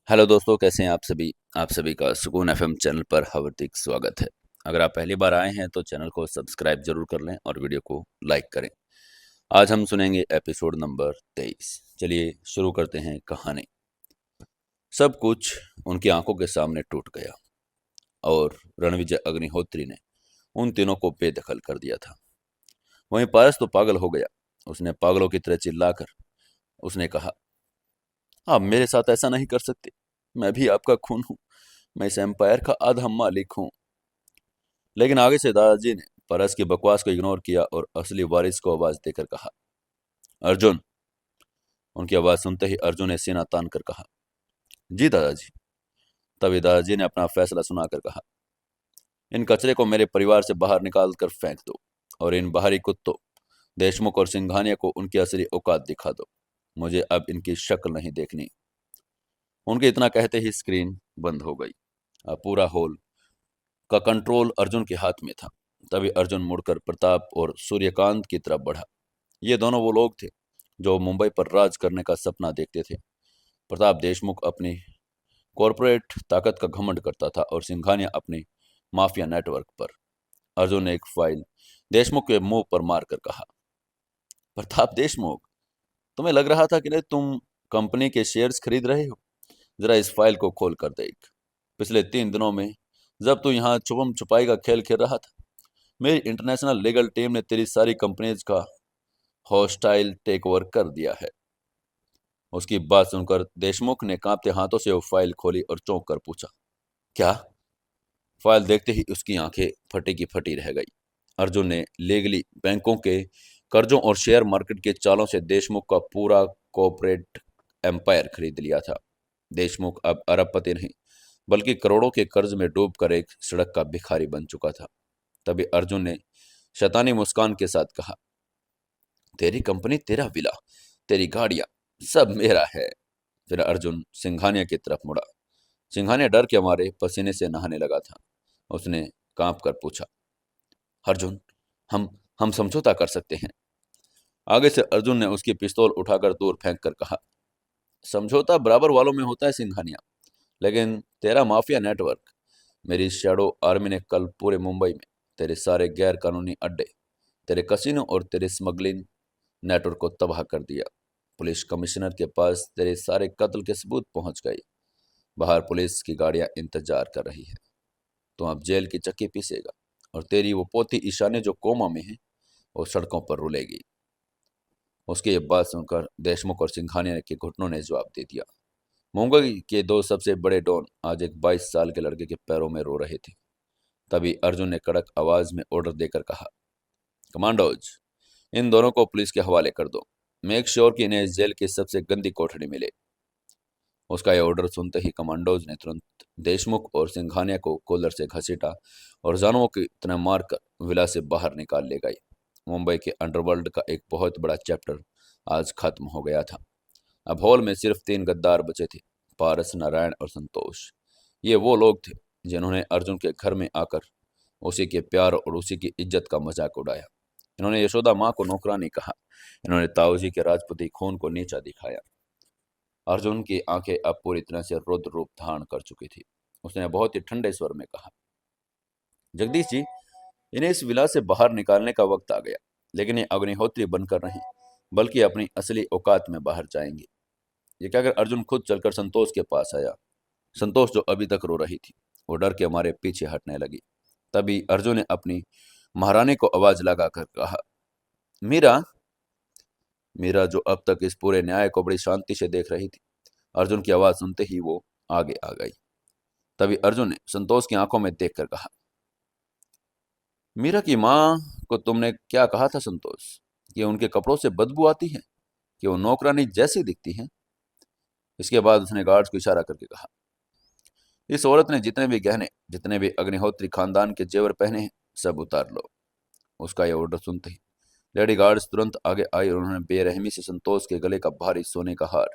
Hello दोस्तों, कैसे हैं आप सभी का सुकून एफएम चैनल पर हार्दिक स्वागत है। अगर आप पहली बार आए हैं तो चैनल को सब्सक्राइब जरूर कर लें और वीडियो को लाइक करें। आज हम सुनेंगे एपिसोड नंबर 23। चलिए शुरू करते हैं कहानी। सब कुछ उनकी आंखों के सामने टूट गया और रणविजय अग्निहोत्री ने उन तीनों को बेदखल कर दिया था। वहीं पारस तो पागल हो गया। उसने पागलों की तरह चिल्लाकर उसने कहा, आप मेरे साथ ऐसा नहीं कर सकते। मैं भी आपका खून हूँ। मैं इस एम्पायर का आधा मालिक हूँ। लेकिन आगे से दादाजी ने परस की बकवास को इग्नोर किया और असली वारिस को आवाज देकर कहा, अर्जुन। उनकी आवाज सुनते ही अर्जुन ने सीना तान कर कहा, जी दादाजी। तभी दादाजी ने अपना फैसला सुनाकर कहा, इन कचरे को मेरे परिवार से बाहर निकाल कर फेंक दो और इन बाहरी कुत्तों देशमुख और सिंघानिया को उनकी असली औकात दिखा दो। मुझे अब इनकी शक्ल नहीं देखनी। उनके इतना कहते ही स्क्रीन बंद हो गई। अब पूरा हॉल का कंट्रोल अर्जुन के हाथ में था। तभी अर्जुन मुड़कर प्रताप और सूर्यकांत की तरफ बढ़ा। ये दोनों वो लोग थे जो मुंबई पर राज करने का सपना देखते थे। प्रताप देशमुख अपनी कॉरपोरेट ताकत का घमंड करता था और सिंघानिया अपनी माफिया नेटवर्क पर। अर्जुन ने एक फाइल देशमुख के मुंह पर मारकर कहा, प्रताप देशमुख, तुम्हें लग रहा था कि नहीं तुम कंपनी के शेयर्स खरीद रहे हो? जरा इस फाइल को खोल कर देख। पिछले 3 दिनों में जब तू यहाँ छुपम छुपाई का खेल खेल रहा था, मेरी इंटरनेशनल लीगल टीम ने तेरी सारी कंपनीज का हॉस्टाइल टेक ओवर कर दिया है। उसकी बात सुनकर देशमुख ने कांपते हाथों से वो फाइल खोली और चौंक कर पूछा, क्या? फाइल देखते ही उसकी आंखें फटी की फटी रह गई। अर्जुन ने लीगली बैंकों के कर्जों और शेयर मार्केट के चालों से देशमुख का पूरा कॉर्पोरेट एम्पायर खरीद लिया था। देशमुख अब अरबपति नहीं बल्कि करोड़ों के कर्ज में डूबकर एक सड़क का भिखारी बन चुका था। तभी अर्जुन ने शैतानी मुस्कान के साथ कहा, तेरी कंपनी, तेरा विला, तेरी गाड़ियां, सब मेरा है। फिर अर्जुन सिंघानिया की तरफ मुड़ा। सिंघानिया डर के मारे पसीने से नहाने लगा था। उसने कांप कर पूछा, अर्जुन, हम हम समझौता कर सकते हैं? आगे से अर्जुन ने उसकी पिस्तौल उठाकर दूर फेंक कर कहा, समझौता बराबर वालों में होता है सिंघानिया, लेकिन तेरा माफिया नेटवर्क, मेरी शैडो आर्मी ने कल पूरे मुंबई में तेरे सारे गैर कानूनी अड्डे, तेरे कसिनो और तेरे स्मगलिंग नेटवर्क को तबाह कर दिया। पुलिस कमिश्नर के पास तेरे सारे कत्ल के सबूत पहुंच गए। बाहर पुलिस की गाड़ियां इंतजार कर रही है। तो अब जेल की चक्की पीसेगा और तेरी वो पोती ईशानी जो कोमा में है वो सड़कों पर रुलेगी। उसकी ये बात सुनकर देशमुख और सिंघानिया के घुटनों ने जवाब दे दिया। मुंबई के दो सबसे बड़े डॉन आज एक 22 साल के लड़के के पैरों में रो रहे थे। तभी अर्जुन ने कड़क आवाज में ऑर्डर देकर कहा, कमांडोज, इन दोनों को पुलिस के हवाले कर दो। मेक श्योर कि इन्हें जेल की सबसे गंदी कोठरी मिले। उसका यह ऑर्डर सुनते ही कमांडोज ने तुरंत देशमुख और सिंघानिया को कॉलर से घसीटा और जानवरों की तरह मारकर विला से बाहर निकाल ले गए। मुंबई के अंडरवर्ल्ड का एक बहुत बड़ा चैप्टर आज खत्म हो गया था। अब हॉल में सिर्फ 3 गद्दार बचे थे, पारस, नारायण और संतोष। ये वो लोग थे जिन्होंने अर्जुन के घर में आकर उसी के प्यार और उसी की इज्जत का मजाक उड़ाया। इन्होंने यशोदा माँ को नौकरानी कहा। इन्होंने ताऊजी के राजपूती खून को नीचा दिखाया। अर्जुन की आंखें अब पूरी तरह से रुद्र रूप धारण कर चुकी थी। उसने बहुत ही ठंडे स्वर में कहा, जगदीश जी, इन्हें इस विला से बाहर निकालने का वक्त आ गया। लेकिन ये अग्निहोत्री बनकर नहीं बल्कि अपनी असली औकात में बाहर जाएंगे। ये कहकर अर्जुन खुद चलकर संतोष के पास आया। संतोष जो अभी तक रो रही थी वो डर के हमारे पीछे हटने लगी। तभी अर्जुन ने अपनी महारानी को आवाज लगाकर कहा, मीरा। मीरा जो अब तक इस पूरे न्याय को बड़ी शांति से देख रही थी, अर्जुन की आवाज सुनते ही वो आगे आ गई। तभी अर्जुन ने संतोष की आंखों में देखकर कहा, मीरा की माँ को तुमने क्या कहा था संतोष? कि उनके कपड़ों से बदबू आती है, कि वो नौकरानी जैसी दिखती हैं? इसके बाद उसने गार्ड्स को इशारा करके कहा, इस औरत ने जितने भी गहने, जितने भी अग्निहोत्री खानदान के जेवर पहने हैं, सब उतार लो। उसका यह ऑर्डर सुनते ही लेडी गार्ड्स तुरंत आगे आई और उन्होंने बेरहमी से संतोष के गले का भारी सोने का हार,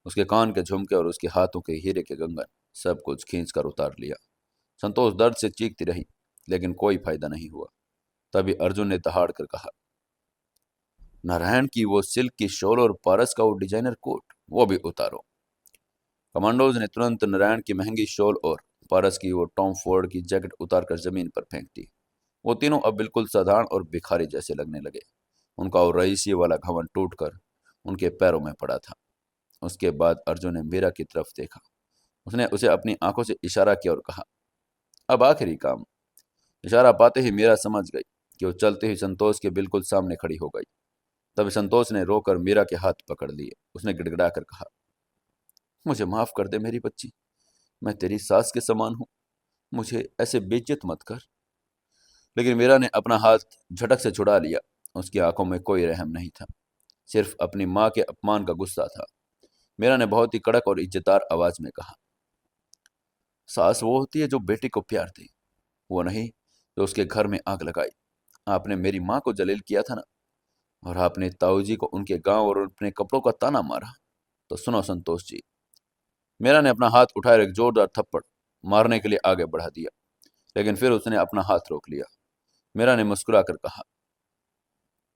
उसके कान के झुमके और उसके हाथों के हीरे के कंगन सब कुछ खींच कर उतार लिया। संतोष दर्द से चीखती रही लेकिन कोई फायदा नहीं हुआ। तभी अर्जुन ने दहाड़ कर कहा, नारायण की वो सिल्क की शॉल और पारस का वो डिजाइनर कोट, वो भी उतारो। कमांडोज ने तुरंत नारायण की महंगी शॉल और पारस की वो टॉम फोर्ड की जैकेट उतारकर जमीन पर फेंक दी। वो तीनों अब बिल्कुल साधारण और भिखारी जैसे लगने लगे। उनका वो रईसी वाला घमंड टूटकर उनके पैरों में पड़ा था। उसके बाद अर्जुन ने मीरा की तरफ देखा। उसने उसे अपनी आंखों से इशारा किया और कहा, अब आखिरी काम। इशारा पाते ही मीरा समझ गई कि वो चलते ही संतोष के बिल्कुल सामने खड़ी हो गई। तभी संतोष ने रोकर मीरा के हाथ पकड़ लिए। उसने गिड़गिड़ा कर कहा, मुझे माफ कर दे मेरी बच्ची, मैं तेरी सास के समान हूं, मुझे ऐसे बेइज्जत मत कर। लेकिन मीरा ने अपना हाथ झटक से छुड़ा लिया। उसकी आंखों में कोई रहम नहीं था, सिर्फ अपनी माँ के अपमान का गुस्सा था। मीरा ने बहुत ही कड़क और इज्जतदार आवाज में कहा, सास वो होती है जो बेटी को प्यार दे, वो नहीं जो उसके घर में आग लगाई। आपने मेरी माँ को जलील किया था ना, और आपने ताऊ जी को उनके गांव और अपने कपड़ों का ताना मारा। तो सुनो संतोष जी। मीरा ने अपना हाथ उठाकर एक जोरदार थप्पड़ मारने के लिए आगे बढ़ा दिया, लेकिन फिर उसने अपना हाथ रोक लिया। मीरा ने मुस्कुराकर कहा,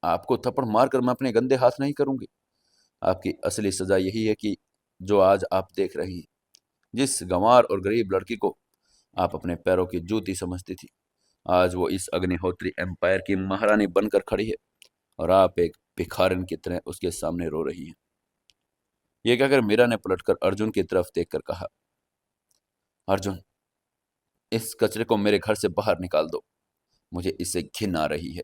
आपको थप्पड़ मारकर मैं अपने गंदे हाथ नहीं करूंगी। आपकी असली सजा यही है कि जो आज आप देख रही हैं, जिस गंवार और गरीब लड़की को आप अपने पैरों की जूती समझती थी, आज वो इस अग्निहोत्री एम्पायर की महारानी बनकर खड़ी है, और आप एक भिखारिन की तरह उसके सामने रो रही हैं। ये कहकर मीरा ने पलटकर अर्जुन की तरफ देखकर कहा, अर्जुन, इस कचरे को मेरे घर से बाहर निकाल दो, मुझे इससे घिन आ रही है।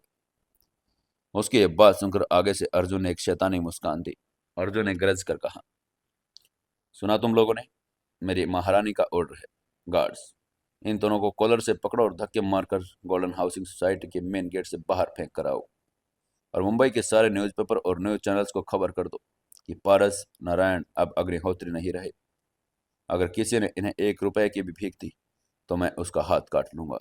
उसकी ये बात सुनकर आगे से अर्जुन ने एक शैतानी मुस्कान दी। अर्जुन ने गरज कर कहा, सुना तुम लोगों ने, मेरी महारानी का ऑर्डर है। गार्ड्स, इन दोनों को कॉलर से पकड़ो और धक्के मारकर गोल्डन हाउसिंग सोसाइटी के मेन गेट से बाहर फेंक कर आओ। और मुंबई के सारे न्यूज़पेपर और न्यूज़ चैनल्स को खबर कर दो कि पारस नारायण अब अग्निहोत्री नहीं रहे। अगर किसी ने इन्हें 1 रुपए की भी भीख दी तो मैं उसका हाथ काट लूंगा।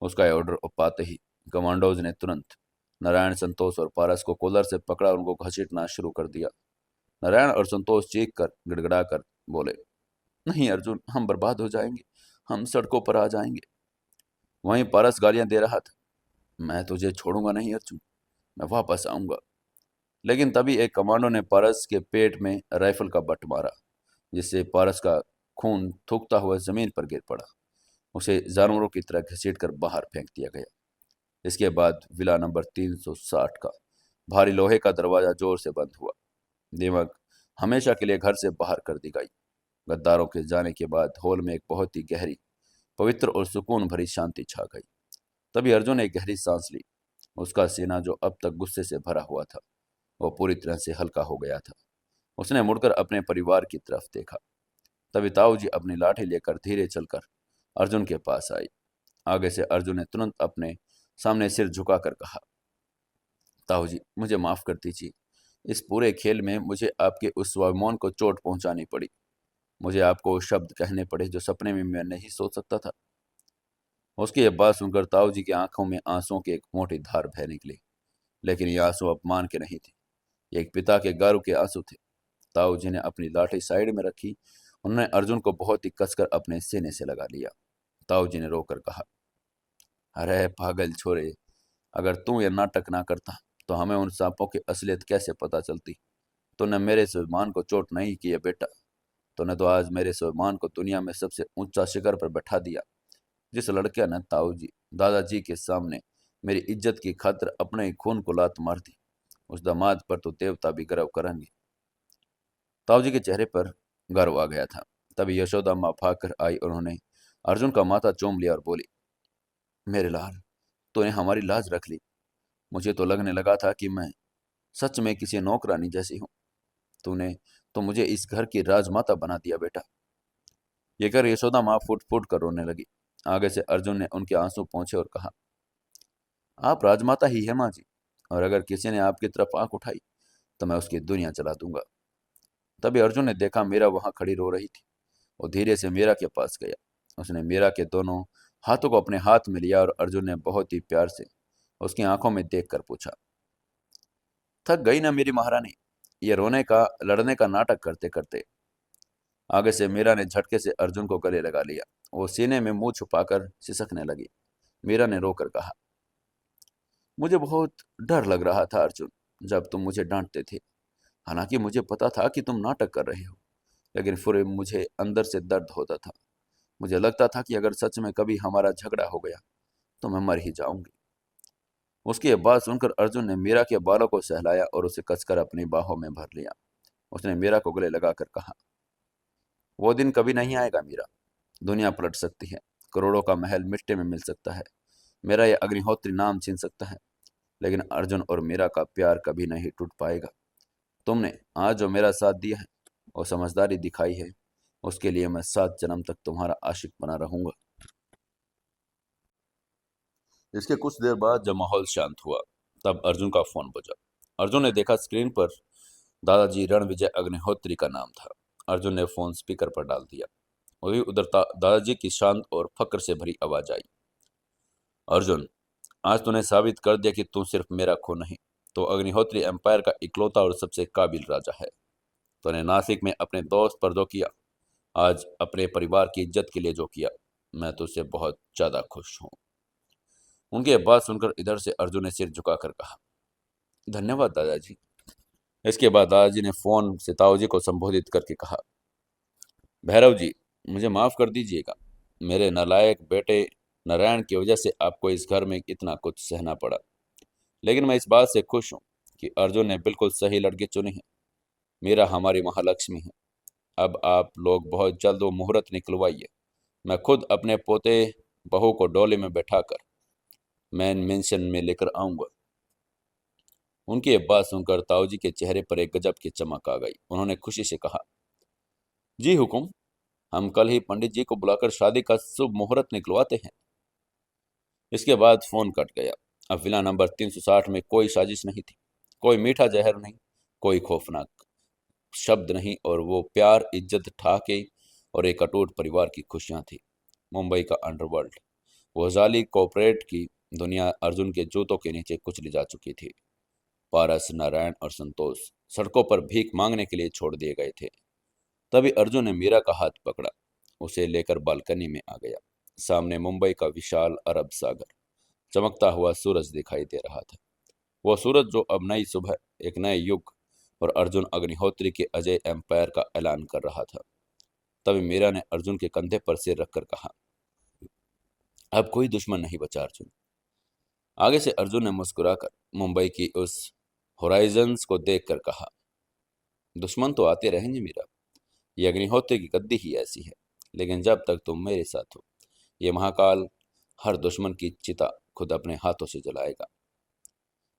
उसका ऑर्डर पाते ही कमांडोज ने तुरंत नारायण, संतोष और पारस को कॉलर से पकड़ा और उनको घसीटना शुरू कर दिया। नारायण और संतोष चीख कर गिड़गिड़ा कर बोले, नहीं अर्जुन, हम बर्बाद हो जाएंगे, हम सड़कों पर आ जाएंगे। वहीं पारस गालियां दे रहा था, मैं तुझे छोड़ूंगा नहीं अर्जुन, मैं वापस आऊंगा। लेकिन तभी एक कमांडो ने पारस के पेट में राइफल का बट मारा, जिससे पारस का खून थूकता हुआ जमीन पर गिर पड़ा। उसे जानवरों की तरह घसीटकर बाहर फेंक दिया गया। इसके बाद विला नंबर 360 का भारी लोहे का दरवाजा जोर से बंद हुआ। दीमक हमेशा के लिए घर से बाहर कर दी गई। गद्दारों के जाने के बाद हॉल में एक बहुत ही गहरी, पवित्र और सुकून भरी शांति छा गई। तभी अर्जुन ने एक गहरी सांस ली। उसका सीना जो अब तक गुस्से से भरा हुआ था, वो पूरी तरह से हल्का हो गया था। उसने मुड़कर अपने परिवार की तरफ देखा। तभी ताऊ जी अपनी लाठी लेकर धीरे चलकर अर्जुन के पास आई। आगे से अर्जुन ने तुरंत अपने सामने सिर झुकाकर कहा, ताऊ जी, मुझे माफ कर दीजिए। इस पूरे खेल में मुझे आपके उस स्वाभिमान को चोट पहुंचानी पड़ी। मुझे आपको वो शब्द कहने पड़े जो सपने में मैं नहीं सोच सकता था। उसकी यह बात सुनकर ताऊ जी की आंखों में आंसुओं की एक मोटी धार बह निकली। लेकिन ये आंसू अपमान के नहीं थे, ये एक पिता के गर्व के आंसू थे। ताऊ जी ने अपनी लाठी साइड में रखी। उन्होंने अर्जुन को बहुत ही कसकर अपने सीने से लगा लिया। ताऊ जी ने रोकर कहा, अरे पागल छोरे, अगर तू ये नाटक ना करता तो हमें उन सांपों की असलियत कैसे पता चलती। तूने मेरे स्वाभिमान को चोट नहीं किया बेटा, तूने तो आज मेरे स्वाभिमान को दुनिया में सबसे ऊंचा शिखर पर बैठा दिया। जिस लड़के ने ताऊ जी, दादाजी के सामने मेरी इज्जत की खातिर अपने ही खून को लात मार दी, उस दामाद पर तो देवता भी गर्व करेंगे। ताऊ जी के चेहरे पर गर्व आ गया था। तभी यशोदा माँ भाग कर आई और उन्होंने अर्जुन का माथा चूम लिया और बोली, मेरे लाल, तूने हमारी लाज रख ली। मुझे तो लगने लगा था कि मैं सच में किसी नौकरानी जैसी हूँ। तूने तो मुझे इस घर की राजमाता बना दिया बेटा। ये कर यशोदा माँ फुट फुट कर रोने लगी। आगे से अर्जुन ने उनके आंसू पोंछे और कहा, आप राजमाता ही है माँ जी, और अगर किसी ने आपकी तरफ आंख उठाई तो मैं उसकी दुनिया चला दूंगा। तभी अर्जुन ने देखा मीरा वहां खड़ी रो रही थी। वो धीरे से मीरा के पास गया। उसने मीरा के दोनों हाथों को अपने हाथ में लिया और अर्जुन ने बहुत ही प्यार से उसकी आंखों में देखकर पूछा, थक गई ना मेरी महारानी, ये रोने का लड़ने का नाटक करते करते। आगे से मीरा ने झटके से अर्जुन को गले लगा लिया। वो सीने में मुंह छुपाकर सिसकने लगी। मीरा ने रोकर कहा, मुझे बहुत डर लग रहा था अर्जुन, जब तुम मुझे डांटते थे। हालांकि मुझे पता था कि तुम नाटक कर रहे हो, लेकिन फिर मुझे अंदर से दर्द होता था। मुझे लगता था कि अगर सच में कभी हमारा झगड़ा हो गया तो मैं मर ही जाऊंगी। उसकी ये बात सुनकर अर्जुन ने मीरा के बालों को सहलाया और उसे कसकर अपनी बाहों में भर लिया। उसने मीरा को गले लगाकर कहा, वो दिन कभी नहीं आएगा मीरा। दुनिया पलट सकती है, करोड़ों का महल मिट्टी में मिल सकता है, मेरा ये अग्निहोत्री नाम छीन सकता है, लेकिन अर्जुन और मीरा का प्यार कभी नहीं टूट पाएगा। तुमने आज जो मेरा साथ दिया है और समझदारी दिखाई है, उसके लिए मैं 7 जन्म तक तुम्हारा आशिक बना रहूंगा। इसके कुछ देर बाद जब माहौल शांत हुआ, तब अर्जुन का फोन बजा। अर्जुन ने देखा स्क्रीन पर दादाजी रणविजय अग्निहोत्री का नाम था। अर्जुन ने फोन स्पीकर पर डाल दिया। वही उधर दादाजी की शांत और फक्र से भरी आवाज आई, अर्जुन, आज तूने साबित कर दिया कि तू सिर्फ मेरा खो नहीं, तो अग्निहोत्री एम्पायर का इकलौता और सबसे काबिल राजा है। तूने नासिक में अपने दोस्त पर जो किया, आज अपने परिवार की इज्जत के लिए जो किया, मैं तुझसे बहुत ज्यादा खुश हूँ। उनकी ये बात सुनकर इधर से अर्जुन ने सिर झुकाकर कहा, धन्यवाद दादाजी। इसके बाद दादाजी ने फोन से ताऊजी को संबोधित करके कहा, भैरव जी, मुझे माफ कर दीजिएगा। मेरे नालायक बेटे नारायण की वजह से आपको इस घर में इतना कुछ सहना पड़ा, लेकिन मैं इस बात से खुश हूँ कि अर्जुन ने बिल्कुल सही लड़के चुने हैं। मीरा हमारी महालक्ष्मी है। अब आप लोग बहुत जल्द वो मुहूर्त निकलवाइए। मैं खुद अपने पोते बहू को डोली में बैठाकर मैन मेंशन में लेकर आऊंगा। उनकी ये बात सुनकर ताऊजी के चेहरे पर एक गजब की चमक आ गई। उन्होंने खुशी से कहा, जी हुकुम, हम कल ही पंडित जी को बुलाकर शादी का शुभ मुहूर्त निकलवाते हैं। इसके बाद फोन कट गया। अब विला नंबर 360 में कोई साजिश नहीं थी, कोई मीठा जहर नहीं, कोई खौफनाक शब्द नहीं, और वो प्यार, इज्जत, ठाके और एक अटूट परिवार की खुशियां थी। मुंबई का अंडरवर्ल्ड, वो जाली कॉर्पोरेट की दुनिया अर्जुन के जूतों के नीचे कुचली जा चुकी थी। पारस, नारायण और संतोष सड़कों पर भीख मांगने के लिए छोड़ दिए गए थे। तभी अर्जुन ने मीरा का हाथ पकड़ा, उसे लेकर बालकनी में आ गया। सामने मुंबई का विशाल अरब सागर, चमकता हुआ सूरज दिखाई दे रहा था। वो सूरज जो अब नई सुबह, एक नए युग और अर्जुन अग्निहोत्री के अजय एम्पायर का ऐलान कर रहा था। तभी मीरा ने अर्जुन के कंधे पर सिर रखकर कहा, अब कोई दुश्मन नहीं बचा अर्जुन। आगे से अर्जुन ने मुस्कुराकर मुंबई की उस होराइजन्स को देखकर कहा, दुश्मन तो आते रहेंगे मीरा, ये अग्निहोत्री की गद्दी ही ऐसी है, लेकिन जब तक तुम मेरे साथ हो, ये महाकाल हर दुश्मन की चिता खुद अपने हाथों से जलाएगा।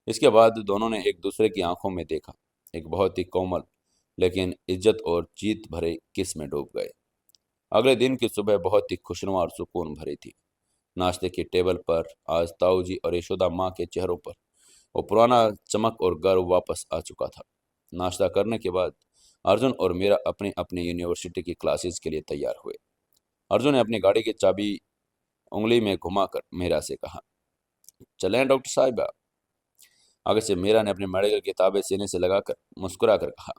इसके बाद दोनों ने एक दूसरे की आंखों में देखा, एक बहुत ही कोमल लेकिन इज्जत और जीत भरे किस में डूब गए। अगले दिन की सुबह बहुत ही खुशनुमा और सुकून भरी थी। नाश्ते की टेबल पर आज ताऊजी और यशोदा माँ के चेहरों पर वो पुराना चमक और गर्व वापस आ चुका था। नाश्ता करने के बाद अर्जुन और मीरा अपनी अपनी यूनिवर्सिटी की क्लासेस के लिए तैयार हुए। अर्जुन ने अपनी गाड़ी की चाबी उंगली में घुमाकर मीरा से कहा, चलें डॉक्टर साहिबा। आगे से मीरा ने अपनी मेडिकल किताबें सीने से लगाकर मुस्कुराकर कहा,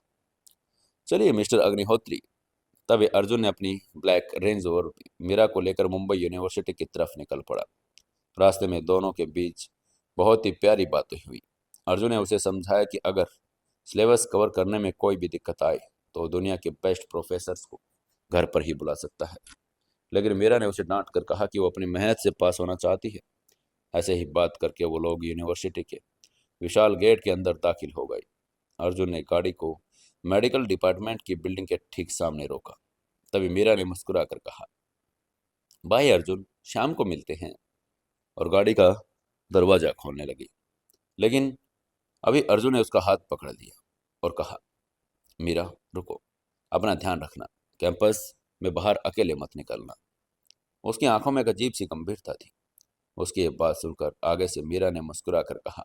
चलिए मिस्टर अग्निहोत्री। तभी अर्जुन ने अपनी ब्लैक रेंज रोवर मीरा को लेकर मुंबई यूनिवर्सिटी की तरफ निकल पड़ा। रास्ते में दोनों के बीच बहुत ही प्यारी बातें हुई। अर्जुन ने उसे समझाया कि अगर सिलेबस कवर करने में कोई भी दिक्कत आए तो दुनिया के बेस्ट प्रोफेसर्स को घर पर ही बुला सकता है, लेकिन मीरा ने उसे डांट कर कहा कि वो अपनी मेहनत से पास होना चाहती है। ऐसे ही बात करके वो लोग यूनिवर्सिटी के विशाल गेट के अंदर दाखिल हो गए। अर्जुन ने गाड़ी को मेडिकल डिपार्टमेंट की बिल्डिंग के ठीक सामने रोका। तभी मीरा ने मुस्कुराकर कहा, भाई अर्जुन, शाम को मिलते हैं, और गाड़ी का दरवाजा खोलने लगी। लेकिन अभी अर्जुन ने उसका हाथ पकड़ लिया और कहा, मीरा रुको, अपना ध्यान रखना, कैंपस में बाहर अकेले मत निकलना। उसकी आंखों में एक अजीब सी गंभीरता थी। उसकी ये बात सुनकर आगे से मीरा ने मुस्कुराकर कहा,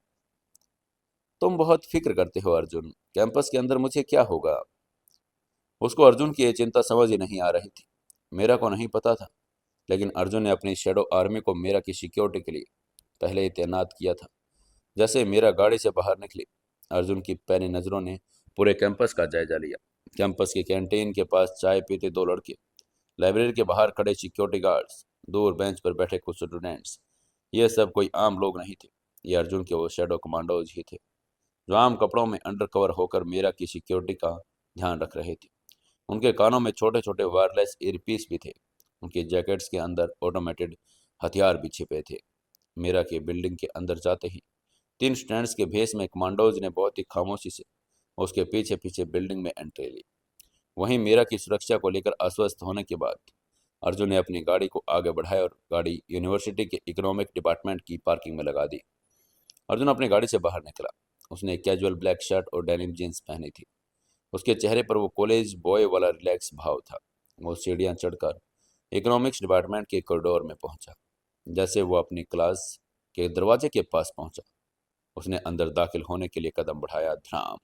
तुम बहुत फिक्र करते हो अर्जुन, कैंपस के अंदर मुझे क्या होगा। उसको अर्जुन की ये चिंता समझ ही नहीं आ रही थी। मीरा को नहीं पता था, लेकिन अर्जुन ने अपनी शेडो आर्मी को मीरा की सिक्योरिटी के लिए पहले ही तैनात किया था। जैसे मीरा गाड़ी से बाहर निकली, अर्जुन की पैनी नज़रों ने पूरे कैंपस का जायजा लिया। कैंपस की कैंटीन के पास चाय पीते दो लड़के, लाइब्रेरी के बाहर खड़े सिक्योरिटी गार्ड्स, दूर बेंच पर बैठे कुछ स्टूडेंट्स, ये सब कोई आम लोग नहीं थे। ये अर्जुन के वो शेडो कमांडोज ही थे, जो आम कपड़ों में अंडर कवर होकर मीरा की सिक्योरिटी का ध्यान रख रहे थे। उनके कानों में छोटे छोटे वायरलेस ईयरपीस भी थे। उनके जैकेट्स के अंदर ऑटोमेटेड हथियार भी छिपे थे। मीरा के बिल्डिंग के अंदर जाते ही 3 स्टैंड्स के भेस में कमांडोज ने बहुत ही खामोशी से उसके पीछे पीछे बिल्डिंग में एंट्री ली। वहीं मीरा की सुरक्षा को लेकर आश्वस्त होने के बाद अर्जुन ने अपनी गाड़ी को आगे बढ़ाया और गाड़ी यूनिवर्सिटी के इकोनॉमिक डिपार्टमेंट की पार्किंग में लगा दी। अर्जुन अपनी गाड़ी से बाहर निकला। उसने एक कैजुअल ब्लैक शर्ट और डेनिम जींस पहनी थी। उसके चेहरे पर वो कॉलेज बॉय वाला रिलैक्स भाव था। वो सीढ़ियां चढ़कर इकोनॉमिक्स डिपार्टमेंट के कॉरिडोर में पहुंचा। जैसे वो अपनी क्लास के दरवाजे के पास पहुंचा, उसने अंदर दाखिल होने के लिए कदम बढ़ाया, ध्राम।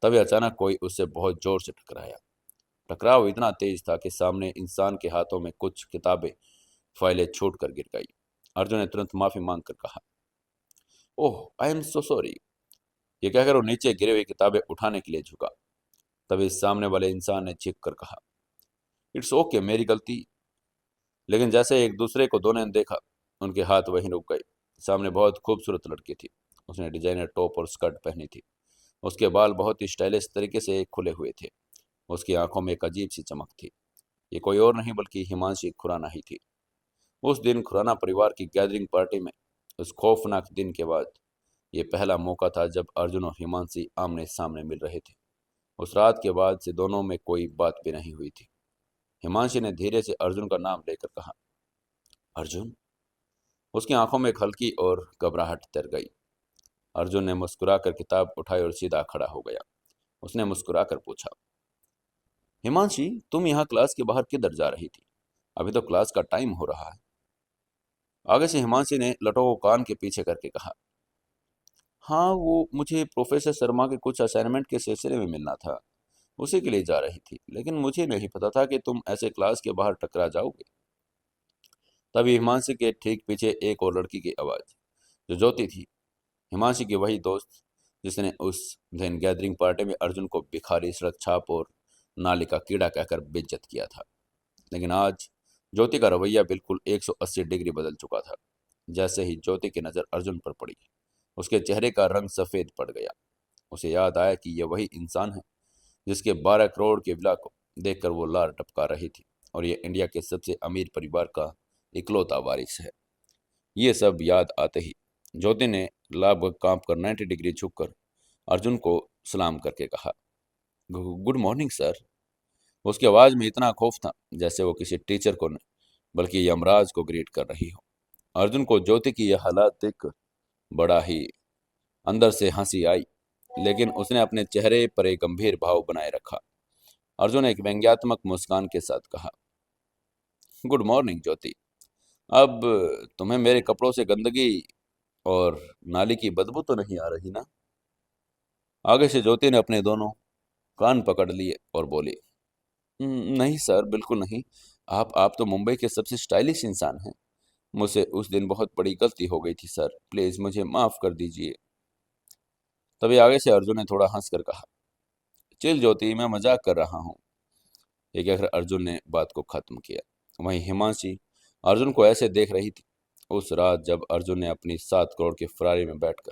तभी अचानक कोई उससे बहुत जोर से टकराया। टकराव इतना तेज था कि सामने इंसान के हाथों में कुछ किताबें, फाइलें छूट कर गिर गई। अर्जुन ने तुरंत माफी मांगकर कहा, ओह आई एम सो सॉरी। ये कहकर वो नीचे गिरे हुई किताबें उठाने के लिए झुका। तभी सामने वाले इंसान ने चीख कर कहा, इट्स ओके, मेरी गलती। लेकिन जैसे एक दूसरे को दोनों ने देखा, उनके हाथ वहीं रुक गए। सामने बहुत खूबसूरत लड़की थी। उसने डिजाइनर टॉप और स्कर्ट पहनी थी। उसके बाल बहुत ही स्टाइलिश तरीके से खुले हुए थे। उसकी आंखों में एक अजीब सी चमक थी। ये कोई और नहीं बल्कि हिमांशी खुराना ही थी। उस दिन खुराना परिवार की गैदरिंग पार्टी में, उस खौफनाक दिन के बाद, ये पहला मौका था जब अर्जुन और हिमांशी आमने सामने मिल रहे थे। उस रात के बाद से दोनों में कोई बात भी नहीं हुई थी। हिमांशी ने धीरे से अर्जुन का नाम लेकर कहा, अर्जुन। उसकी आंखों में एक हल्की और घबराहट तर गई। अर्जुन ने मुस्कुराकर किताब उठाई और सीधा खड़ा हो गया। उसने मुस्कुराकर पूछा, हिमांशी, तुम यहाँ क्लास के बाहर किधर जा रही थी? अभी तो क्लास का टाइम हो रहा है। आगे से हिमांशी ने लटों को कान के पीछे करके कहा, हाँ, वो मुझे प्रोफेसर शर्मा के कुछ असाइनमेंट के सिलसिले में मिलना था, उसी के लिए जा रही थी। लेकिन मुझे नहीं पता था कि तुम ऐसे क्लास के बाहर टकरा जाओगे। तभी हिमांशी के ठीक पीछे एक और लड़की की आवाज़, जो ज्योति थी, हिमांशी की वही दोस्त जिसने उस दिन गैदरिंग पार्टी में अर्जुन को भिखारी, सड़क छाप और नाली का कीड़ा कहकर बेइज्जत किया था। लेकिन आज ज्योति का रवैया बिल्कुल 180 डिग्री बदल चुका था। जैसे ही ज्योति की नज़र अर्जुन पर पड़ी, उसके चेहरे का रंग सफ़ेद पड़ गया। उसे याद आया कि यह वही इंसान है जिसके 12 करोड़ के विला को देखकर वो लार टपका रही थी, और ये इंडिया के सबसे अमीर परिवार का इकलौता वारिस है। ये सब याद आते ही ज्योति ने लाभ कांप कर 90 डिग्री झुककर अर्जुन को सलाम करके कहा, गुड मॉर्निंग सर। उसकी आवाज़ में इतना खौफ था जैसे वो किसी टीचर को नहीं बल्कि यमराज को ग्रीट कर रही हो। अर्जुन को ज्योति की यह हालात देखकर बड़ा ही अंदर से हंसी आई, लेकिन उसने अपने चेहरे पर एक गंभीर भाव बनाए रखा। अर्जुन ने एक व्यंग्यात्मक मुस्कान के साथ कहा, गुड मॉर्निंग ज्योति। अब तुम्हें मेरे कपड़ों से गंदगी और नाली की बदबू तो नहीं आ रही ना? आगे से ज्योति ने अपने दोनों कान पकड़ लिए और बोली, नहीं सर, बिल्कुल नहीं। आप तो मुंबई के सबसे स्टाइलिश इंसान हैं। मुझसे उस दिन बहुत बड़ी गलती हो गई थी सर, प्लीज़ मुझे माफ़ कर दीजिए। तभी आगे से अर्जुन ने थोड़ा हंस कर कहा, चिल ज्योति, मैं मजाक कर रहा हूँ। ये कहकर अर्जुन ने बात को खत्म किया। वहीं हिमांशी अर्जुन को ऐसे देख रही थी। उस रात जब अर्जुन ने अपनी 7 करोड़ की फरारी में बैठकर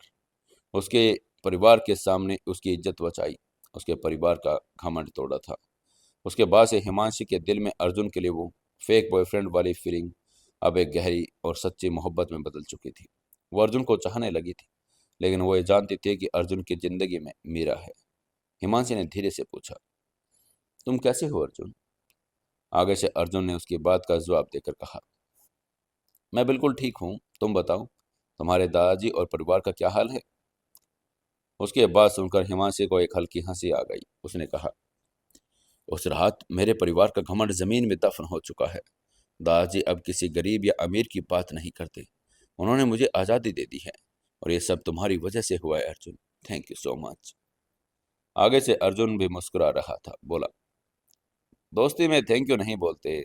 उसके परिवार के सामने उसकी इज्जत बचाई, उसके परिवार का घमंड तोड़ा था, उसके बाद से हिमांशी के दिल में अर्जुन के लिए वो फेक बॉयफ्रेंड वाली फीलिंग अब एक गहरी और सच्ची मोहब्बत में बदल चुकी थी। वो अर्जुन को चाहने लगी थी, लेकिन वो ये जानती थी कि अर्जुन की जिंदगी में मीरा है। हिमांशी ने धीरे से पूछा, तुम कैसे हो अर्जुन? आगे से अर्जुन ने उसकी बात का जवाब देकर कहा, मैं बिल्कुल ठीक हूँ, तुम बताओ, तुम्हारे दादाजी और परिवार का क्या हाल है? उसके बाद सुनकर हिमांशी को एक हल्की हंसी आ गई। उसने कहा, उस रात मेरे परिवार का घमंड जमीन में दफन हो चुका है। दादाजी अब किसी गरीब या अमीर की बात नहीं करते। उन्होंने मुझे आज़ादी दे दी है, और ये सब तुम्हारी वजह से हुआ है Arjun. Thank you so much. आगे से अर्जुन भी मुस्कुरा रहा था, बोला, दोस्ती में थैंक यू नहीं बोलते।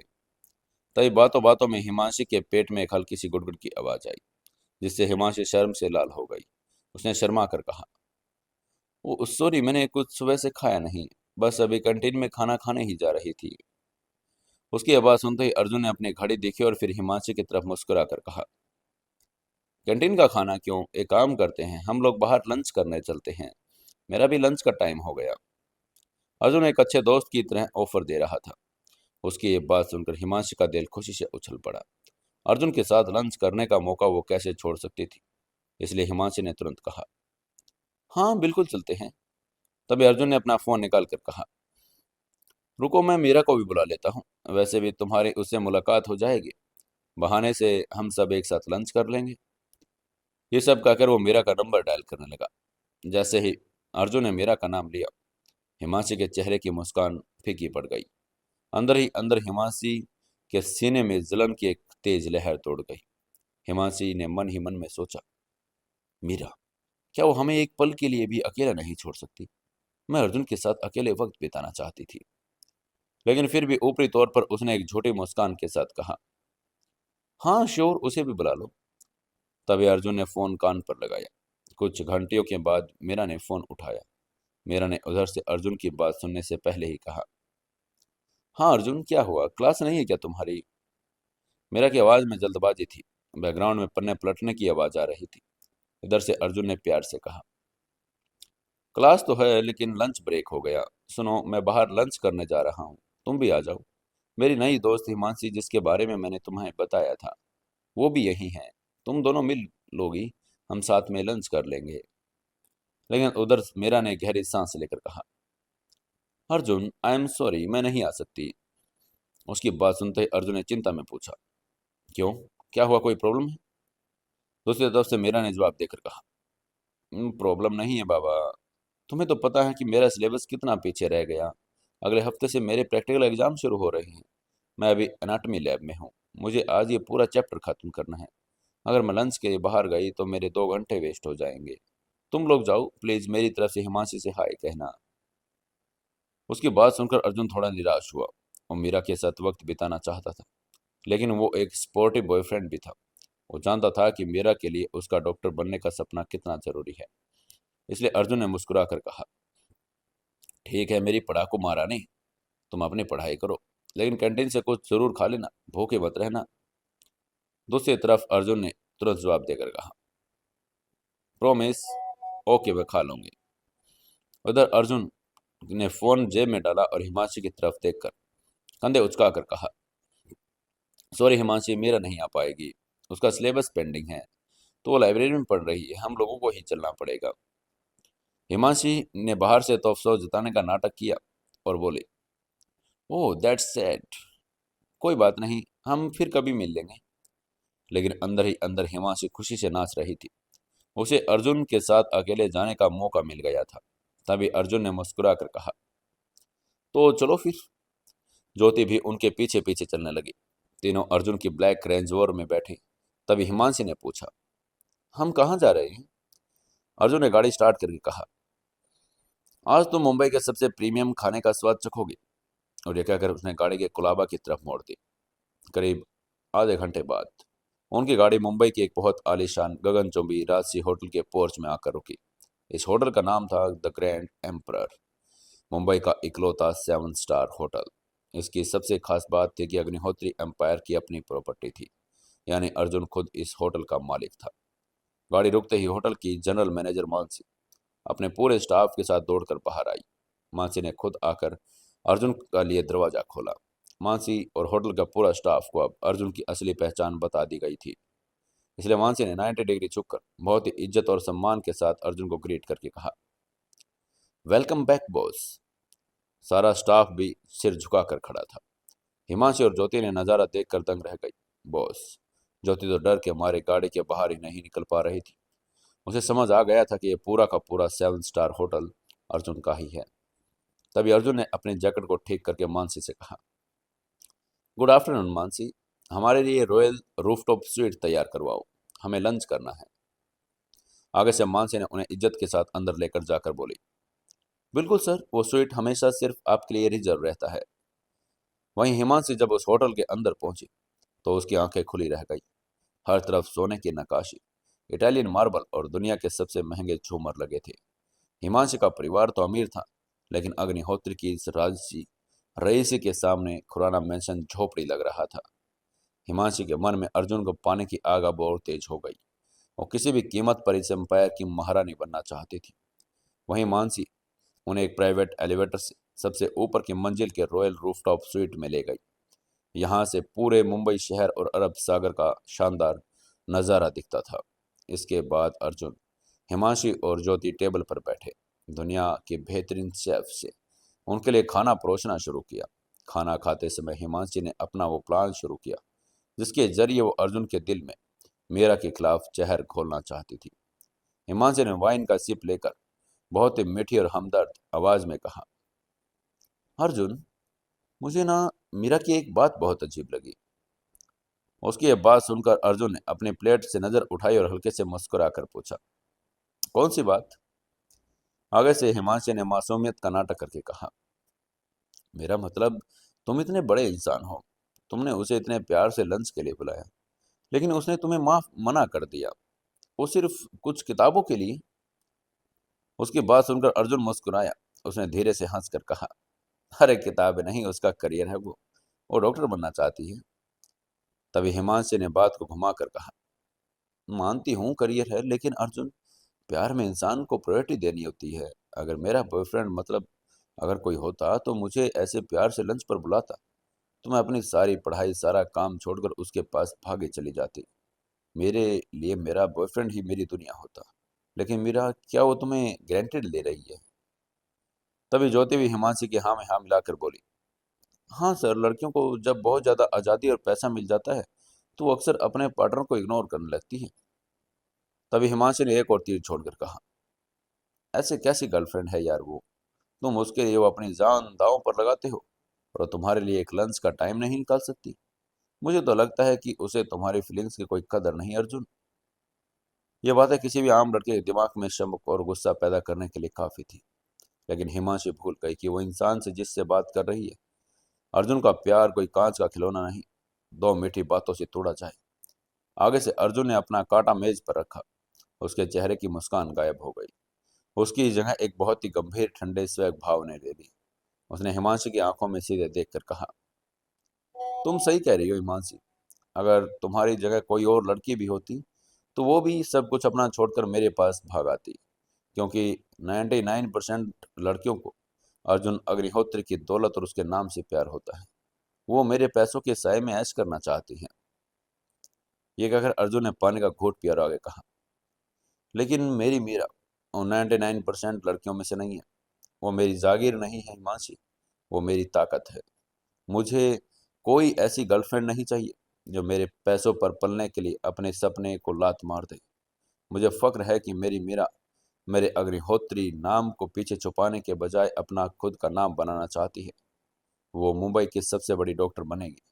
तभी बातों बातों में हिमांशी के पेट में एक हल्की सी गुड़गुड़ की आवाज़ आई, जिससे हिमांशी शर्म से लाल हो गई। उसने शर्मा कर कहा, वो सॉरी, मैंने कुछ सुबह से खाया नहीं, बस अभी कैंटीन में खाना खाने ही जा रही थी। उसकी आवाज़ सुनते ही अर्जुन ने अपनी घड़ी देखी और फिर हिमांशी की तरफ मुस्कुरा कर कहा, कैंटीन का खाना क्यों, एक काम करते हैं, हम लोग बाहर लंच करने चलते हैं। मेरा भी लंच का टाइम हो गया। अर्जुन एक अच्छे दोस्त की तरह ऑफर दे रहा था। उसकी ये बात सुनकर हिमांशु का दिल खुशी से उछल पड़ा। अर्जुन के साथ लंच करने का मौका वो कैसे छोड़ सकती थी। इसलिए हिमांशु ने तुरंत कहा, हाँ बिल्कुल चलते हैं। तभी अर्जुन ने अपना फोन निकाल कर कहा, रुको मैं मीरा को भी बुला लेता हूँ, वैसे भी तुम्हारी उससे मुलाकात हो जाएगी, बहाने से हम सब एक साथ लंच कर लेंगे। ये सब कहकर वो मीरा का नंबर डायल करने लगा। जैसे ही अर्जुन ने मीरा का नाम लिया, हिमांशी के चेहरे की मुस्कान फीकी पड़ गई। अंदर ही अंदर हिमांशी के सीने में जलन की एक तेज लहर तोड़ गई। हिमांशी ने मन ही मन में सोचा, मीरा, क्या वो हमें एक पल के लिए भी अकेला नहीं छोड़ सकती। मैं अर्जुन के साथ अकेले वक्त बिताना चाहती थी। लेकिन फिर भी ऊपरी तौर पर उसने एक झूठी मुस्कान के साथ कहा, हाँ श्योर, उसे भी बुला लो। तभी अर्जुन ने फोन कान पर लगाया। कुछ घंटियों के बाद मीरा ने फोन उठाया। मीरा ने उधर से अर्जुन की बात सुनने से पहले ही कहा, हाँ अर्जुन, क्या हुआ, क्लास नहीं है क्या तुम्हारी। मीरा की आवाज में जल्दबाजी थी। बैकग्राउंड में पन्ने पलटने की आवाज आ रही थी। इधर से अर्जुन ने प्यार से कहा, क्लास तो है लेकिन लंच ब्रेक हो गया। सुनो, मैं बाहर लंच करने जा रहा हूँ, तुम भी आ जाओ। मेरी नई दोस्त हिमांशी, जिसके बारे में मैंने तुम्हें बताया था, वो भी यही है। तुम दोनों मिल लोगी, हम साथ में लंच कर लेंगे। लेकिन उधर मीरा ने गहरी सांस लेकर कहा, अर्जुन आई एम सॉरी, मैं नहीं आ सकती। उसकी बात सुनते ही अर्जुन ने चिंता में पूछा, क्यों, क्या हुआ, कोई प्रॉब्लम है। दूसरी तरफ से मीरा ने जवाब देकर कहा, प्रॉब्लम नहीं है बाबा, तुम्हें तो पता है कि मेरा सिलेबस कितना पीछे रह गया। अगले हफ्ते से मेरे प्रैक्टिकल एग्जाम शुरू हो रहे हैं। मैं अभी एनाटॉमी लैब में हूँ। मुझे आज ये पूरा चैप्टर खत्म करना है। अगर मैं लंच के लिए बाहर गई तो मेरे 2 घंटे वेस्ट हो जाएंगे। तुम लोग जाओ प्लीज, मेरी तरफ से हिमांशी से हाय कहना। उसकी बात सुनकर अर्जुन थोड़ा निराश हुआ। वो मीरा के साथ वक्त बिताना चाहता था, लेकिन वो एक स्पोर्टिव बॉयफ्रेंड भी था। वो जानता था कि मीरा के लिए उसका डॉक्टर बनने का सपना कितना जरूरी है। इसलिए अर्जुन ने मुस्कुरा कर कहा, ठीक है मेरी पढ़ाकू महारानी, तुम अपनी पढ़ाई करो, लेकिन कैंटीन से कुछ जरूर खा लेना, भूखे मत रहना। दूसरी तरफ अर्जुन ने तुरंत जवाब देकर कहा, प्रोमिस, ओके मैं खा लूंगी। उधर अर्जुन ने फोन जेब में डाला और हिमांशी की तरफ देखकर कंधे उचका कर कहा, सॉरी हिमांशी, मेरा नहीं आ पाएगी, उसका सिलेबस पेंडिंग है, तो वो लाइब्रेरी में पढ़ रही है, हम लोगों को ही चलना पड़ेगा। हिमांशी ने बाहर से तो अफसोस जताने का नाटक किया और बोली, ओह दैट्स सैड, कोई बात नहीं, हम फिर कभी मिल लेंगे। लेकिन अंदर ही अंदर हिमांशी खुशी से नाच रही थी। उसे अर्जुन के साथ अकेले जाने का मौका मिल गया था। तभी अर्जुन ने मुस्कुरा कर कहा, तो चलो फिर। ज्योति भी उनके पीछे पीछे चलने लगी। तीनों अर्जुन की ब्लैक रेंज रोवर में बैठे। तभी हिमांशी ने पूछा, हम कहाँ जा रहे हैं। अर्जुन ने गाड़ी स्टार्ट करके कहा, आज तुम मुंबई के सबसे प्रीमियम खाने का स्वाद चखोगे। और यह कहकर उसने गाड़ी के कुलाबा की तरफ मोड़ दी। करीब आधे घंटे बाद उनकी गाड़ी मुंबई की एक बहुत आलीशान गगनचुंबी राजसी होटल के पोर्च में आकर रुकी। इस होटल का नाम था द ग्रैंड एम्परर, मुंबई का इकलौता 7 स्टार होटल। इसकी सबसे खास बात थी कि अग्निहोत्री एम्पायर की अपनी प्रॉपर्टी थी, यानी अर्जुन खुद इस होटल का मालिक था। गाड़ी रुकते ही होटल की जनरल मैनेजर मानसी अपने पूरे स्टाफ के साथ दौड़कर बाहर आई। मानसी ने खुद आकर अर्जुन का लिए दरवाजा खोला। मानसी और होटल का पूरा स्टाफ को अब अर्जुन की असली पहचान बता दी गई थी। इसलिए मानसी ने 90 डिग्री झुककर बहुत ही इज्जत और सम्मान के साथ अर्जुन को ग्रीट करके कहा, वेलकम बैक बॉस। सारा स्टाफ भी सिर झुकाकर खड़ा था। हिमांशी और ज्योति ने नजारा देखकर दंग रह गई। बॉस। ज्योति तो डर के मारे गाड़ी के बाहर ही नहीं निकल पा रही थी। उसे समझ आ गया था कि यह पूरा का पूरा 7 स्टार होटल अर्जुन का ही है। तभी अर्जुन ने अपने जैकेट को ठीक करके मानसी से कहा, गुड आफ्टरनून मानसी, हमारे लिए रॉयल रूफटॉप स्वीट तैयार करवाओ, हमें लंच करना है। आगे से मानसी ने उन्हें इज्जत के साथ अंदर लेकर जाकर बोली, बिल्कुल सर, वो स्वीट हमेशा सिर्फ आपके लिए रिजर्व रहता है। वहीं हिमांशी जब उस होटल के अंदर पहुंची तो उसकी आंखें खुली रह गई। हर तरफ सोने की नक्काशी, इटालियन मार्बल और दुनिया के सबसे महंगे झूमर लगे थे। हिमांशी का परिवार तो अमीर था, लेकिन अग्निहोत्री की इस राजसी रईसी के सामने खुराना मेंशन झोपड़ी लग रहा था। हिमांशी के मन में अर्जुन को पाने की आग अब और तेज हो गई। वो किसी भी कीमत पर इस एम्पायर की महारानी बनना चाहती थी। वहीं मानसी उन्हें एक प्राइवेट एलिवेटर से सबसे ऊपर की मंजिल के रॉयल रूफटॉप स्वीट में ले गई। यहाँ से पूरे मुंबई शहर और अरब सागर का शानदार नज़ारा दिखता था। इसके बाद अर्जुन, हिमांशी और ज्योति टेबल पर बैठे दुनिया के बेहतरीन शेफ से उनके लिए खाना परोसना शुरू किया। खाना खाते समय हिमांशी ने अपना वो प्लान शुरू किया जिसके जरिए वो अर्जुन के दिल में मीरा के खिलाफ जहर घोलना चाहती थी। हिमांशी ने वाइन का सिप लेकर बहुत ही मीठी और हमदर्द आवाज में कहा, अर्जुन, मुझे ना मीरा की एक बात बहुत अजीब लगी। उसकी ये बात सुनकर अर्जुन ने अपनी प्लेट से नजर उठाई और हल्के से मुस्कुराकर पूछा, कौन सी बात? आगे से हिमांशी ने मासूमियत का नाटक करके कहा, मेरा मतलब, तुम इतने बड़े इंसान हो, तुमने उसे इतने प्यार से लंच के लिए बुलाया, लेकिन उसने तुम्हें माफ मना कर दिया, वो सिर्फ कुछ किताबों के लिए। उसकी बात सुनकर अर्जुन मुस्कुराया। उसने धीरे से हंसकर कहा, अरे किताबें नहीं, उसका करियर है वो डॉक्टर बनना चाहती है। तभी हिमांशी ने बात को घुमाकर कहा, मानती हूँ करियर है, लेकिन अर्जुन, प्यार में इंसान को प्रायोरिटी देनी होती है। अगर मेरा बॉयफ्रेंड मतलब अगर कोई होता तो मुझे ऐसे प्यार से लंच पर बुलाता तो मैं अपनी सारी पढ़ाई सारा काम छोड़कर उसके पास भागे चली जाती। मेरे लिए मेरा बॉयफ्रेंड ही मेरी दुनिया होता। लेकिन मेरा क्या वो तुम्हें ग्रांटेड ले रही है? तभी ज्योति भी हिमांशी की हाँ में हाँ मिलाकर बोली, हाँ सर, लड़कियों को जब बहुत ज़्यादा आज़ादी और पैसा मिल जाता है तो वो अक्सर अपने पार्टनर को इग्नोर करने लगती है। तभी हिमांशी ने एक और तीर छोड़कर कहा, ऐसे कैसी गर्लफ्रेंड है यार वो? तुम उसके लिए वो अपनी जान दांव पर लगाते हो और तुम्हारे लिए एक लंच का टाइम नहीं निकाल सकती। मुझे तो लगता है कि उसे तुम्हारी फीलिंग्स की कोई कदर नहीं अर्जुन। ये बातें किसी भी आम लड़के के दिमाग में शक और गुस्सा पैदा करने के लिए काफी थी, लेकिन हिमांशी भूल गई कि वो इंसान से जिससे बात कर रही है। अर्जुन का प्यार कोई कांच का खिलौना नहीं, दो मीठी बातों से तोड़ा जाए। आगे से अर्जुन ने अपना कांटा मेज पर रखा। उसके चेहरे की मुस्कान गायब हो गई। उसकी जगह एक बहुत ही गंभीर ठंडे स्वेग भाव ने ले ली। उसने हिमांशी की आंखों में सीधे देखकर कहा, तुम सही कह रही हो हिमांशी, अगर तुम्हारी जगह कोई और लड़की भी होती तो वो भी सब कुछ अपना छोड़कर मेरे पास भाग आती, क्योंकि 99% लड़कियों को अर्जुन अग्निहोत्री की दौलत और उसके नाम से प्यार होता है। वो मेरे पैसों के साए में ऐश करना चाहती हैं। ये कहकर अर्जुन ने पानी का घूंट पिया और आगे कहा, लेकिन मेरी मीरा और 99% लड़कियों में से नहीं है। वो मेरी जागीर नहीं है हिमांशी, वो मेरी ताकत है। मुझे कोई ऐसी गर्लफ्रेंड नहीं चाहिए जो मेरे पैसों पर पलने के लिए अपने सपने को लात मार दे। मुझे फक्र है कि मेरी मीरा मेरे अग्निहोत्री नाम को पीछे छुपाने के बजाय अपना खुद का नाम बनाना चाहती है। वो मुंबई की सबसे बड़ी डॉक्टर बनेगी,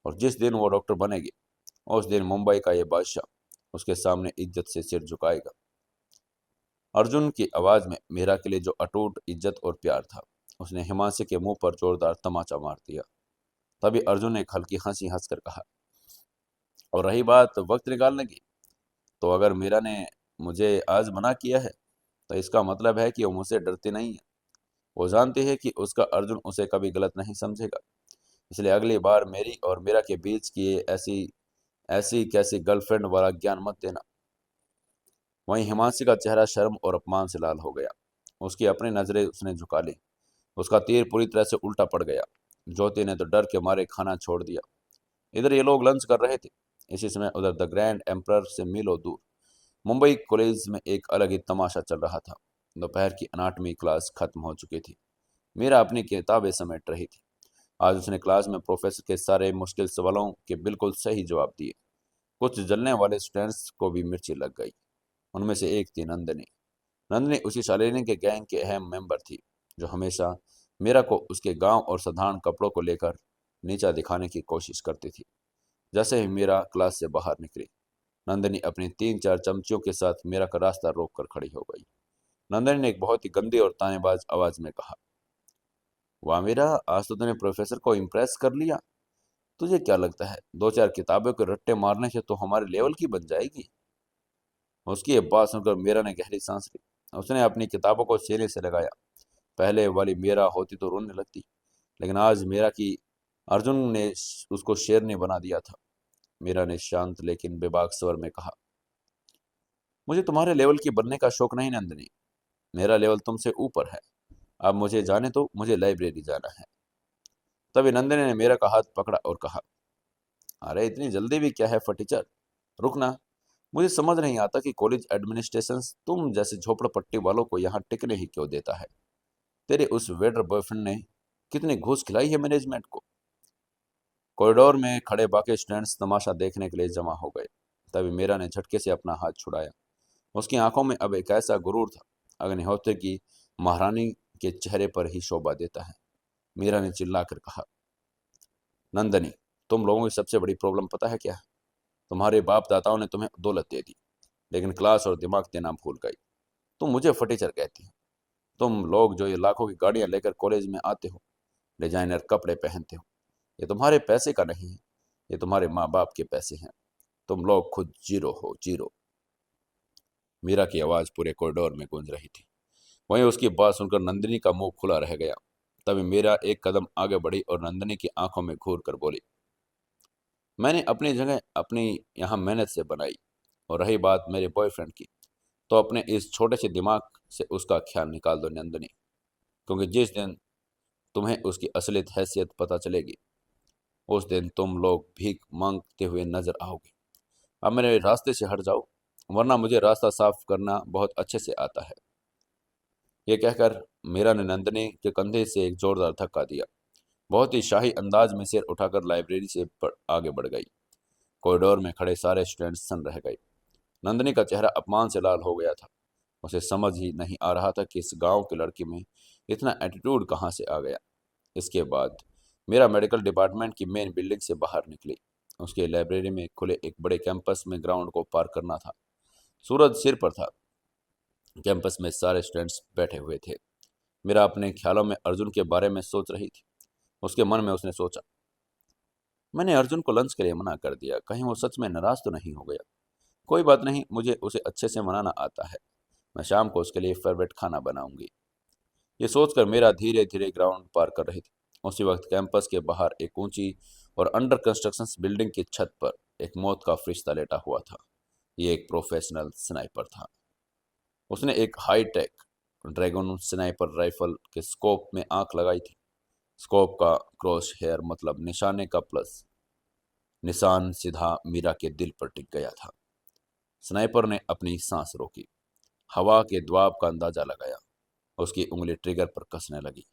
और जिस दिन वो डॉक्टर बनेगी उस दिन मुंबई का ये बादशाह उसके सामने इज्जत से सिर झुकाएगा। अर्जुन की आवाज में मीरा के लिए जो अटूट इज्जत और प्यार था, उसने हिमांशी के मुंह पर जोरदार तमाचा मार दिया। तभी अर्जुन ने एक हल्की हंसी हंसकर कहा, और रही बात वक्त निकालने की, तो अगर मीरा ने मुझे आज मना किया है तो इसका मतलब है कि वो मुझसे डरती नहीं है। वो जानती है कि उसका अर्जुन उसे कभी गलत नहीं समझेगा। इसलिए अगली बार मेरी और मीरा के बीच की ये ऐसी ऐसी कैसी गर्लफ्रेंड वाला ज्ञान मत देना। वहीं हिमांशी का चेहरा शर्म और अपमान से लाल हो गया। उसकी अपनी नजरें उसने झुका ली। उसका तीर पूरी तरह से उल्टा पड़ गया। ज्योति ने तो डर के मारे खाना छोड़ दिया। इधर ये लोग लंच कर रहे थे। इसी समय उधर द ग्रैंड एम्परर से मीलों दूर मुंबई कॉलेज में एक अलग ही तमाशा चल रहा था। दोपहर की अनाटमी क्लास खत्म हो चुकी थी। मीरा अपनी किताबें समेट रही थी। आज उसने क्लास में प्रोफेसर के सारे मुश्किल सवालों के बिल्कुल सही जवाब दिए। कुछ जलने वाले स्टूडेंट्स को भी मिर्ची लग गई। उनमें से एक थी नंदिनी। नंदिनी उसी शालिनी के गैंग की अहम मेंबर थी, जो हमेशा मीरा को उसके गांव और साधारण कपड़ों को लेकर नीचा दिखाने की कोशिश करती थी। जैसे ही मीरा क्लास से बाहर निकली, नंदिनी अपनी 3-4 चमचियों के साथ मीरा का रास्ता रोक कर खड़ी हो गई। नंदिनी ने एक बहुत ही गंदी और तानेबाज आवाज में कहा, वाह मीरा, आज तो तूने प्रोफेसर को इम्प्रेस कर लिया। तुझे क्या लगता है 2-4 किताबों के रट्टे मारने से तो हमारे लेवल की बन जाएगी? उसकी ये बात सुनकर मीरा ने गहरी सांस ली। उसने अपनी किताबों को सीने से लगाया। पहले वाली मीरा होती तो रोने लगती, लेकिन आज मीरा की अर्जुन ने उसको शेरनी बना दिया था। मीरा ने शांत लेकिन बेबाक स्वर में कहा, मुझे तुम्हारे लेवल की बनने का शौक नहीं नंदिनी। मेरा लेवल तुमसे ऊपर है। अब मुझे जाने दो, मुझे लाइब्रेरी जाना है। तभी नंदिनी ने मेरा का हाथ पकड़ा और कहा, अरे इतनी जल्दी भी क्या है फटीचर, रुकना। मुझे समझ नहीं आता कि कॉलेज एडमिनिस्ट्रेशन तुम जैसे झोपड़पट्टी वालों को यहाँ टिकने ही क्यों देता है। तेरे उस वेटर बॉयफ्रेंड ने कितनी घूस खिलाई है मैनेजमेंट को। कॉरिडोर में खड़े बाकी स्टूडेंट्स तमाशा देखने के लिए जमा हो गए। तभी मीरा ने झटके से अपना हाथ छुड़ाया। उसकी आंखों में अब एक ऐसा गुरूर था, अग्निहोत्र की महारानी के चेहरे पर ही शोभा देता है। मीरा ने चिल्लाकर कहा, नंदनी, तुम लोगों की सबसे बड़ी प्रॉब्लम पता है क्या है? तुम्हारे बाप दादाओं ने तुम्हें दौलत दे दी, लेकिन क्लास और दिमाग देना भूल गई। तुम मुझे फटीचर कहती हो। तुम लोग जो ये लाखों की गाड़ियां लेकर कॉलेज में आते हो, डिजाइनर कपड़े पहनते हो, ये तुम्हारे पैसे का नहीं है, ये तुम्हारे माँ बाप के पैसे हैं। तुम लोग खुद जीरो हो, जीरो। मीरा की आवाज पूरे कॉरिडोर में गूंज रही थी। वहीं उसकी बात सुनकर नंदिनी का मुंह खुला रह गया। तभी मीरा एक कदम आगे बढ़ी और नंदिनी की आंखों में घूर कर बोली, मैंने अपनी जगह अपनी यहाँ मेहनत से बनाई, और रही बात मेरे बॉयफ्रेंड की, तो अपने इस छोटे से दिमाग से उसका ख्याल निकाल दो नंदिनी, क्योंकि जिस दिन तुम्हें उसकी असलियत हैसियत पता चलेगी, उस दिन तुम लोग भीख मांगते हुए नजर आओगे। अब मेरे रास्ते से हट जाओ, वरना मुझे रास्ता साफ करना बहुत अच्छे से आता है। ये कहकर मीरा ने नंदिनी के कंधे से एक जोरदार धक्का दिया। बहुत ही शाही अंदाज में सिर उठाकर लाइब्रेरी से आगे बढ़ गई। कॉरिडोर में खड़े सारे स्टूडेंट्स सन रह गए। नंदिनी का चेहरा अपमान से लाल हो गया था। उसे समझ ही नहीं आ रहा था कि इस गांव की लड़की में इतना एटीट्यूड कहाँ से आ गया। इसके बाद मेरा मेडिकल डिपार्टमेंट की मेन बिल्डिंग से बाहर निकली। उसके लाइब्रेरी में खुले एक बड़े कैंपस में ग्राउंड को पार करना था। सूरज सिर पर था। कैंपस में सारे स्टूडेंट्स बैठे हुए थे। मेरा अपने ख्यालों में अर्जुन के बारे में सोच रही थी। उसके मन में उसने सोचा, मैंने अर्जुन को लंच के लिए मना कर दिया, कहीं वो सच में नाराज तो नहीं हो गया। कोई बात नहीं, मुझे उसे अच्छे से मनाना आता है। मैं शाम को उसके लिए फेवरेट खाना बनाऊंगी। ये सोचकर मेरा धीरे धीरे ग्राउंड पार कर रही थी। उसी वक्त कैंपस के बाहर एक ऊंची और अंडर कंस्ट्रक्शन बिल्डिंग की छत पर एक मौत का फरिश्ता लेटा हुआ था। ये एक प्रोफेशनल स्नाइपर था। उसने एक high tech dragon sniper rifle के स्कोप में आंख लगाई थी। स्कोप का क्रॉस हेयर मतलब निशाने का प्लस निशान सीधा मीरा के दिल पर टिक गया था। स्नाइपर ने अपनी सांस रोकी, हवा के दबाव का अंदाजा लगाया। उसकी उंगली ट्रिगर पर कसने लगी।